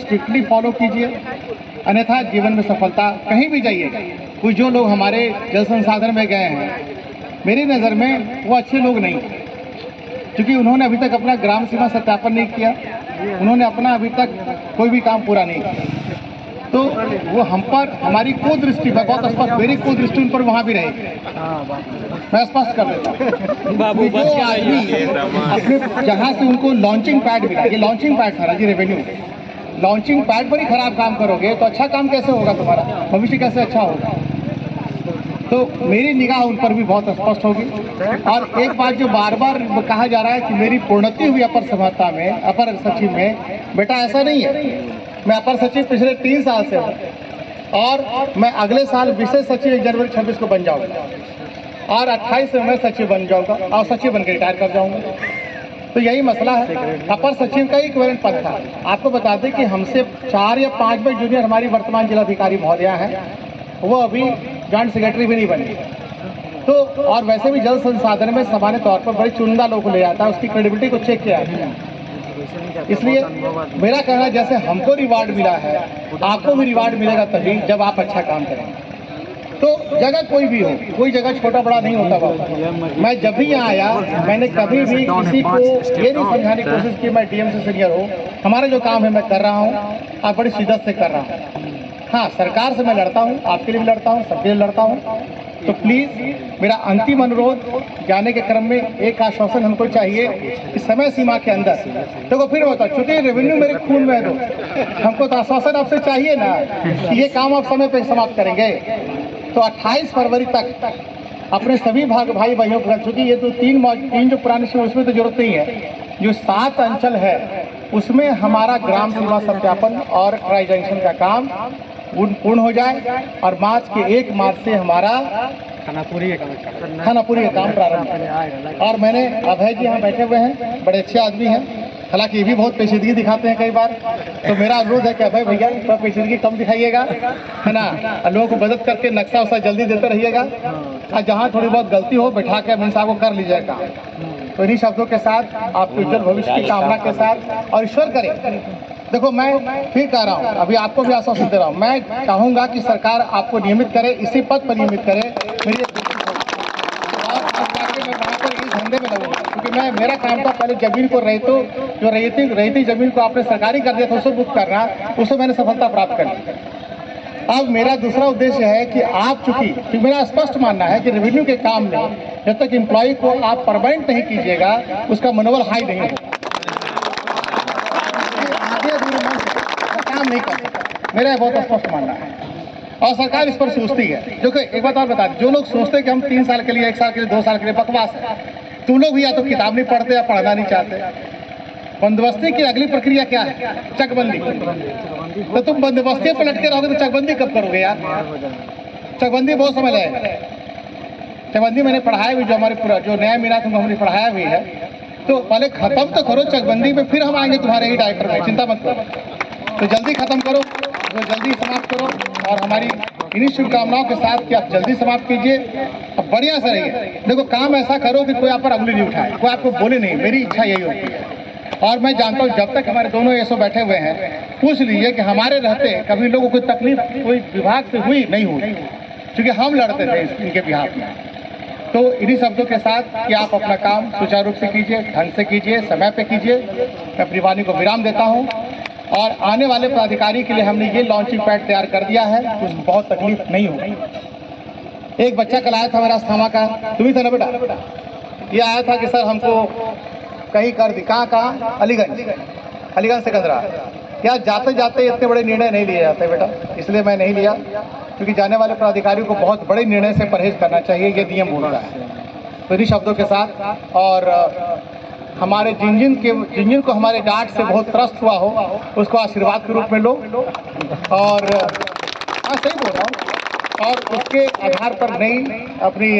Strictly follow कीजिए, अन्यथा जीवन में सफलता कहीं भी जाइए। कुछ जो लोग हमारे जल संसाधन में गए हैं, मेरी नज़र में वो अच्छे लोग नहीं, क्योंकि उन्होंने अभी तक अपना ग्राम सीमा सत्यापन नहीं किया, उन्होंने अपना अभी तक कोई भी काम पूरा नहीं किया। तो वो हम पर, हमारी कुदृष्टि, मैं बहुत स्पष्ट, मेरी कुदृष्टि उन पर वहाँ भी रहेगी, मैं स्पष्ट कर देता हूँ। बाबू जो आदमी अपने जहाँ से उनको लॉन्चिंग पैड मिला, ये लॉन्चिंग पैड था जी, रेवेन्यू लॉन्चिंग पैड पर ही खराब काम करोगे तो अच्छा काम कैसे होगा, तुम्हारा भविष्य कैसे अच्छा होगा। तो मेरी निगाह उन पर भी बहुत स्पष्ट होगी। और एक बात जो बार बार कहा जा रहा है कि मेरी प्रोन्नति हुई अपर संभागता में, अपर सचिव में, बेटा ऐसा नहीं है। मैं अपर सचिव पिछले 3 साल से हूँ और मैं अगले साल विशेष सचिव 1 जनवरी 26 को बन जाऊँगा और 28 में मैं सचिव बन जाऊँगा और सचिव बनकर रिटायर कर जाऊँगा। तो यही मसला है। अपर सचिव का इक्विवेलेंट पद था। आपको बता दें कि हमसे 4 या 5 बार जूनियर हमारी वर्तमान जिलाधिकारी महोदया हैं, वो अभी जॉइंट सेक्रेटरी भी नहीं बनी। तो और वैसे भी जल संसाधन में सामान्य तौर पर बड़ी चुनिंदा लोग को ले जाता है, उसकी क्रेडिबिलिटी को चेक किया है। इसलिए मेरा कहना है, जैसे हमको रिवार्ड मिला है, आपको भी रिवार्ड मिलेगा तभी जब आप अच्छा काम करेंगे। तो जगह कोई भी हो, कोई जगह छोटा बड़ा नहीं होता बाबा। मैं जब भी यहाँ आया, मैंने कभी भी किसी को ये नहीं समझाने की कोशिश की मैं डीएम से सीनियर हूँ, हमारा जो काम है मैं कर रहा हूँ और बड़ी शिद्दत से कर रहा हूँ। हाँ, सरकार से मैं लड़ता हूँ, आपके लिए भी लड़ता हूँ, सबके लिए लड़ता हूँ। तो प्लीज़ मेरा अंतिम अनुरोध, जाने के क्रम में एक आश्वासन हमको चाहिए कि समय सीमा के अंदर, देखो फिर होता, चूंकि रेवेन्यू मेरे खून में है, तो हमको तो आश्वासन आपसे चाहिए ना कि ये काम आप समय पर समाप्त करेंगे। तो 28 फरवरी तक अपने सभी भाई बहनों को, चूँकि ये तो तीन जो पुरानी से उसमें तो जरूरत नहीं है, जो 7 अंचल है उसमें हमारा ग्राम सीमा सत्यापन और ट्राई जंक्शन का काम पूर्ण हो जाए और मार्च के 1 मार्च से हमारा खानापुरी का काम प्रारंभ करें। और मैंने अभय जी यहाँ बैठे हुए हैं, बड़े अच्छे आदमी हैं, हालांकि ये भी बहुत पेचीदगी दिखाते हैं कई बार, तो मेरा अनुरोध है कि अभय भैया थोड़ा पेचीदगी कम दिखाइएगा, है ना, और लोगों को मदद करके नक्शा वक्शा जल्दी देते रहिएगा और जहाँ थोड़ी बहुत गलती हो बैठा के अमीन साहब को कर लीजिएगा। तो इन्हीं शब्दों के साथ आपके उज्जवल भविष्य की कामना के साथ, और ईश्वर करे, देखो मैं फिर कह रहा हूँ, अभी आपको भी आश्वासन दे रहा हूँ, मैं चाहूँगा कि सरकार आपको नियमित करे, इसी पद पर नियमित करे। मेरी मैं वहाँ पर इस धंधे में लगूंगा, क्योंकि मेरा काम था पहले जमीन को जो रहती जमीन को आपने सरकारी कर दिया था उसको बुक करना, उससे मैंने सफलता प्राप्त कर ली। अब मेरा दूसरा उद्देश्य है कि आप चूंकि मेरा स्पष्ट मानना है कि रेवेन्यू के काम में जब तक एम्प्लॉय को आप परमानेंट नहीं कीजिएगा, उसका मनोबल हाई नहीं होगा, काम नहीं कर सकता, मेरा बहुत स्पष्ट मानना है। और सरकार इस पर सोचती है। देखो एक बात और बता दें, जो लोग सोचते हैं कि हम 3 साल के लिए, 1 साल के लिए, 2 साल के लिए, बकवास है। तुम लोग भी या तो किताब नहीं पढ़ते या पढ़ना नहीं चाहते। बंदोबस्ती की अगली प्रक्रिया क्या है? चकबंदी। तो तुम बंदोबस्ती पर लटके रहोगे तो चकबंदी कब करोगे यार? चकबंदी बहुत समय लगेगा। चकबंदी मैंने पढ़ाया भी, जो हमारे पूरा जो नया मीना तुमको हमने पढ़ाया भी है। तो पहले खत्म तो करो चकबंदी में, फिर हम आएंगे तुम्हारे ही डायरेक्टर में, चिंता मत करो। तो जल्दी खत्म करो, तो जल्दी समाप्त करो, और हमारी इन्हीं शुभकामनाओं के साथ कि आप जल्दी समाप्त कीजिए, अब बढ़िया से रहिए। देखो काम ऐसा करो कि कोई आप पर उंगली नहीं उठाए, कोई आपको बोले नहीं, मेरी इच्छा यही होती है। और मैं जानता हूँ जब तक हमारे दोनों एसओ बैठे हुए हैं, पूछ लीजिए कि हमारे रहते कभी लोगों को तकलीफ कोई विभाग से हुई नहीं हुई, क्योंकि हम लड़ते थे इनके बिहाफ में। तो इन्हीं शब्दों के साथ कि आप अपना काम सुचारू रूप से कीजिए, ढंग से कीजिए, समय पे कीजिए, मैं अपनी वाणी को विराम देता हूँ। और आने वाले पदाधिकारी के लिए हमने ये लॉन्चिंग पैड तैयार कर दिया है, उसको बहुत तकलीफ नहीं होगी। एक बच्चा कल आया था मेरा अस्थामा का, तुम ही था ना बेटा, ये आया था कि सर हमको कहीं कर दी, कहाँ अलीगंज से कंदरा। यार जाते जाते इतने बड़े निर्णय नहीं लिए जाते बेटा, इसलिए मैं नहीं लिया, क्योंकि जाने वाले पदाधिकारियों को बहुत बड़े निर्णय से परहेज करना चाहिए, ये नियम बोलता है। तो इन्हीं शब्दों के साथ, और हमारे जिन को हमारे डांट से बहुत त्रस्त हुआ हो, उसको आशीर्वाद के रूप में लो, और हाँ सही बोल रहा हूँ, और उसके आधार पर नई अपनी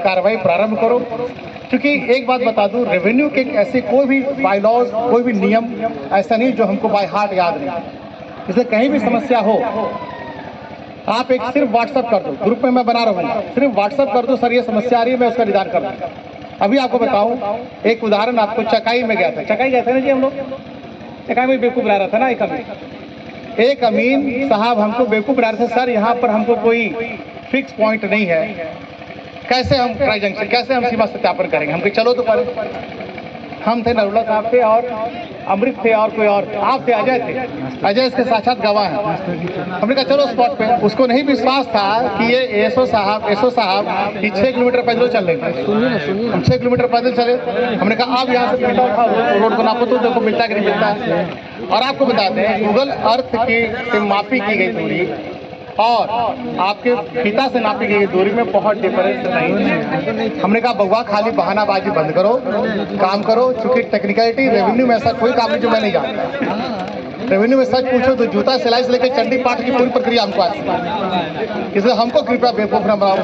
कार्रवाई प्रारंभ करो। क्योंकि एक बात बता दूं, रेवेन्यू के ऐसे कोई भी बायलॉज, कोई भी नियम ऐसा नहीं जो हमको बाय हार्ट याद नहीं, इसलिए कहीं भी समस्या हो आप एक सिर्फ व्हाट्सअप कर दो, ग्रुप में मैं बना रहूँगा, सिर्फ व्हाट्सअप कर दो, सर ये समस्या आ रही है, मैं उसका निदान कर दूँगा। अभी आपको बताऊं एक उदाहरण, आपको चकाई में गया था, चकाई गए थे ना जी हम लोग, चकाई में बेवकूफ़ ला रहा था ना एक, एक अमीन साहब हमको बेवकूफ़ बना रहे थे, सर यहाँ पर हमको कोई फिक्स पॉइंट नहीं है, कैसे हम ट्राई जंक्शन, कैसे हम सीमा सत्यापन करेंगे। हम कहे चलो तो पर हम थे, नरुला साहब थे और अमृत थे और कोई और आप थे, अजय थे, अजय इसके साक्षात गवाह हैं। हमने कहा चलो स्पॉट पे। उसको नहीं विश्वास था कि ये एसओ साहब कि 6 किलोमीटर पैदल चल रहे थे। हम 6 किलोमीटर पैदल चले। हमने कहा अब यहाँ से मीटर उठाओ, रोड को नापो तो देखो मिलता कि नहीं मिलता। और आपको बताते हैं गूगल अर्थ की से मापी की गई दूरी और आपके पिता से नापी गई दूरी में बहुत डिफरेंस नहीं है। हमने कहा बउआ खाली बहानाबाजी बंद करो, काम करो, चूंकि टेक्निकलिटी रेवेन्यू में ऐसा कोई काम नहीं जो मैं नहीं जानता। रेवेन्यू में सच पूछो तो जूता सिलाई से लेकर चंडी पाठ की पूरी प्रक्रिया हमको आती है, इसलिए हमको कृपया बेवकूफ न बनाओ।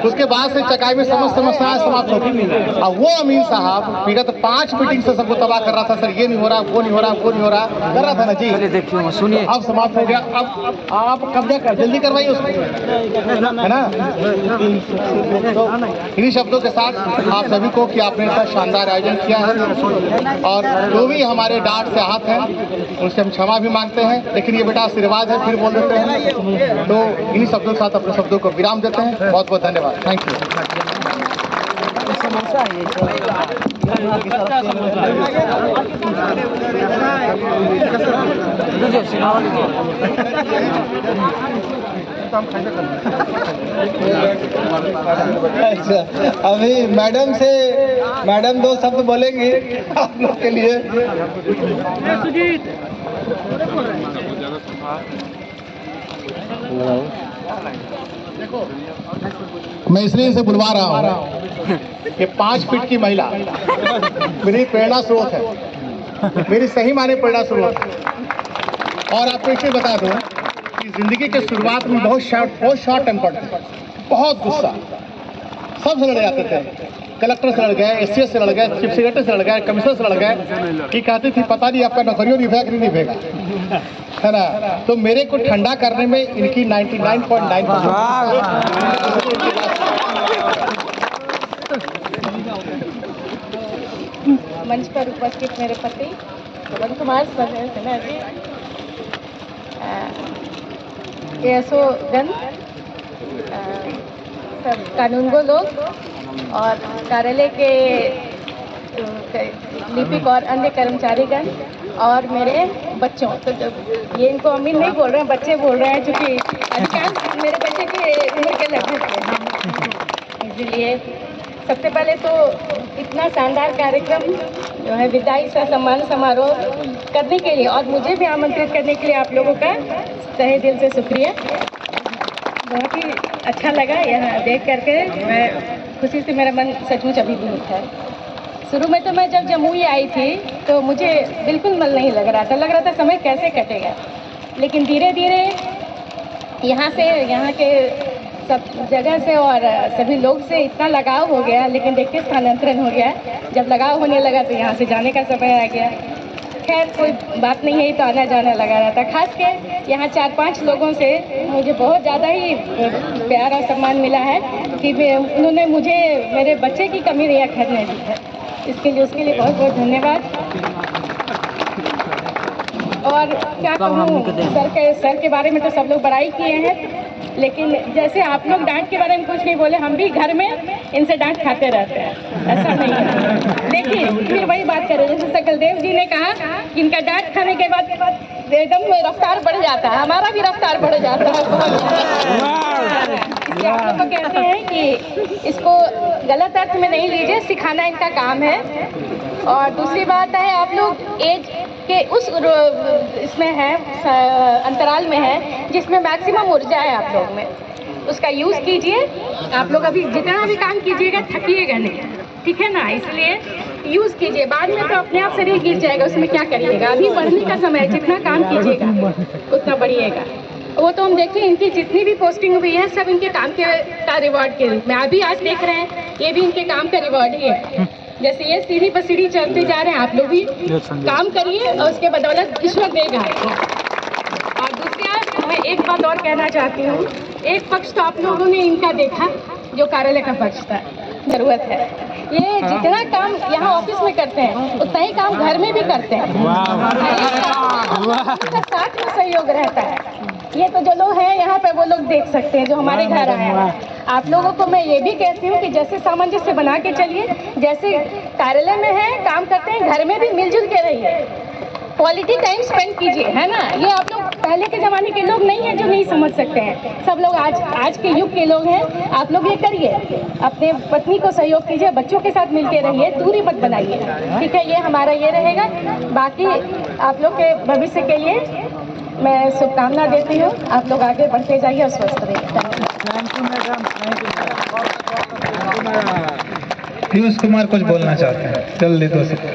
उसके बाद से चकाई में समस्त समस्याएं समाप्त होती नहीं। अब वो अमीन साहब विगत 5 मीटिंग से सबको तबाह कर रहा था, सर ये नहीं हो रहा, वो नहीं हो रहा, वो नहीं हो रहा, कर रहा था ना जी। सुनिए अब समाप्त हो गया। अब आप कब्जा कर जल्दी करवाइए उसको, है ना। तो इन्हीं शब्दों के साथ आप सभी को कि आपने इतना शानदार आयोजन किया है और जो भी हमारे डांट से आहत हैं उससे हम क्षमा भी मांगते हैं, लेकिन ये बेटा आशीर्वाद है, फिर बोल देते हैं। तो इन्हीं शब्दों के साथ अपने शब्दों को विराम देते हैं। बहुत बहुत धन्यवाद, थैंक यू। अच्छा, अभी मैडम 2 शब्द बोलेंगी आप लोग के लिए। मैं इसलिए इसे बुलवा रहा हूँ कि 5 फीट की महिला मेरी प्रेरणा स्रोत है, मेरी सही माने प्रेरणा स्रोत है। और आपको इसे बता दूं कि जिंदगी के शुरुआत में बहुत शॉर्ट टेम्पर्ड थे, बहुत गुस्सा, सबसे लड़ जाते थे। कलेक्टर से लड़ गए, एससीएस से लड़ गए, चीफ सेक्रेटरी से लड़ गए, कमिश्नर से लड़ गए कि कहती थी पता नहीं आपका नौकरियों निभेगा कि नहीं निभेगा, है ना। तो मेरे को ठंडा करने में इनकी 99.9% मंच पर उपस्थित मेरे पति पवन कुमार सिन्हा जी, एसओ गण, सब कानूनगो लोग और कार्यालय के लिपिक और अन्य कर्मचारीगण और मेरे बच्चों। तो ये इनको अमीन नहीं बोल रहे हैं, बच्चे बोल रहे हैं, क्योंकि अधिकांश मेरे बच्चे की उम्र के लगभग हैं। इसलिए सबसे पहले तो इतना शानदार कार्यक्रम जो है विदाई सा सम्मान समारोह करने के लिए और मुझे भी आमंत्रित करने के लिए आप लोगों का तहे दिल से शुक्रिया। बहुत ही अच्छा लगा यहाँ देख करके, मैं खुशी से मेरा मन सचमुच अभिभूत है। शुरू में तो मैं जब जमुई आई थी तो मुझे बिल्कुल मन नहीं लग रहा था समय कैसे कटेगा, लेकिन धीरे धीरे यहाँ के सब जगह से और सभी लोग से इतना लगाव हो गया, लेकिन देखिए स्थानांतरण हो गया। जब लगाव होने लगा तो यहाँ से जाने का समय आ गया। खैर कोई बात नहीं है, तो आना जाना लगा रहता। खास के यहाँ 4-5 लोगों से मुझे बहुत ज़्यादा ही प्यार और सम्मान मिला है कि उन्होंने मुझे मेरे बच्चे की कमी नहीं करने दी है। उसके लिए बहुत बहुत धन्यवाद। और क्या कहूँ, सर के बारे में तो सब लोग बड़ाई किए हैं, लेकिन जैसे आप लोग डांट के बारे में कुछ नहीं बोले, हम भी घर में इनसे डांट खाते रहते हैं, ऐसा नहीं है। लेकिन फिर वही बात करें, जैसे सकलदेव जी ने कहा कि इनका डांट खाने के बाद एकदम रफ्तार बढ़ जाता है, हमारा भी रफ्तार बढ़ जाता है बहुत। इसलिए आप लोग को कहते हैं कि इसको गलत अर्थ में नहीं लीजिए, सिखाना इनका काम है। और दूसरी बात है, आप लोग एज के उस इसमें है, अंतराल में है जिसमें मैक्सिमम ऊर्जा है आप लोग में, उसका यूज़ कीजिए। आप लोग अभी जितना भी काम कीजिएगा थकिएगा नहीं, ठीक है ना। इसलिए यूज़ कीजिए, बाद में तो अपने आप शरीर गिर जाएगा, उसमें क्या करिएगा। अभी बढ़ने का समय है, जितना काम कीजिएगा उतना बढ़िएगा। वो तो हम देखिए इनकी जितनी भी पोस्टिंग हुई है सब इनके काम का रिवॉर्ड के रूप में। अभी आज देख रहे हैं ये भी इनके काम का रिवॉर्ड ही है। जैसे ये सीढ़ी पर सीढ़ी चलते जा रहे हैं, आप लोग भी काम करिए और उसके बदौलत ईश्वर देगा आपको। और दूसरी बात, मैं एक बात और कहना चाहती हूँ, एक पक्ष तो आप लोगों ने इनका देखा जो कार्यालय का पक्ष था, जरूरत है, ये जितना काम यहाँ ऑफिस में करते हैं उतना ही काम घर में भी करते हैं। सबका साथ में सहयोग रहता है। ये तो जो लोग हैं यहाँ पे वो लोग देख सकते हैं जो हमारे घर आए हैं। आप लोगों को मैं ये भी कहती हूँ कि जैसे सामंजस्य बना के चलिए, जैसे कार्यालय में है काम करते हैं, घर में भी मिलजुल के रहिए, क्वालिटी टाइम स्पेंड कीजिए, है ना। ये आप लोग पहले के ज़माने के लोग नहीं हैं जो नहीं समझ सकते हैं, सब लोग आज के युग के लोग हैं। आप लोग ये करिए, अपने पत्नी को सहयोग कीजिए, बच्चों के साथ मिलके रहिए, दूरी मत बनाइए, ठीक है। ये हमारा ये रहेगा। बाकी आप लोग के भविष्य के लिए मैं शुभकामना देती हूँ। आप लोग आगे बढ़ते जाइए और स्वस्थ रहिए। पीयूष कुमार कुछ बोलना चाहते हैं, जल्दी 2 सेकंड।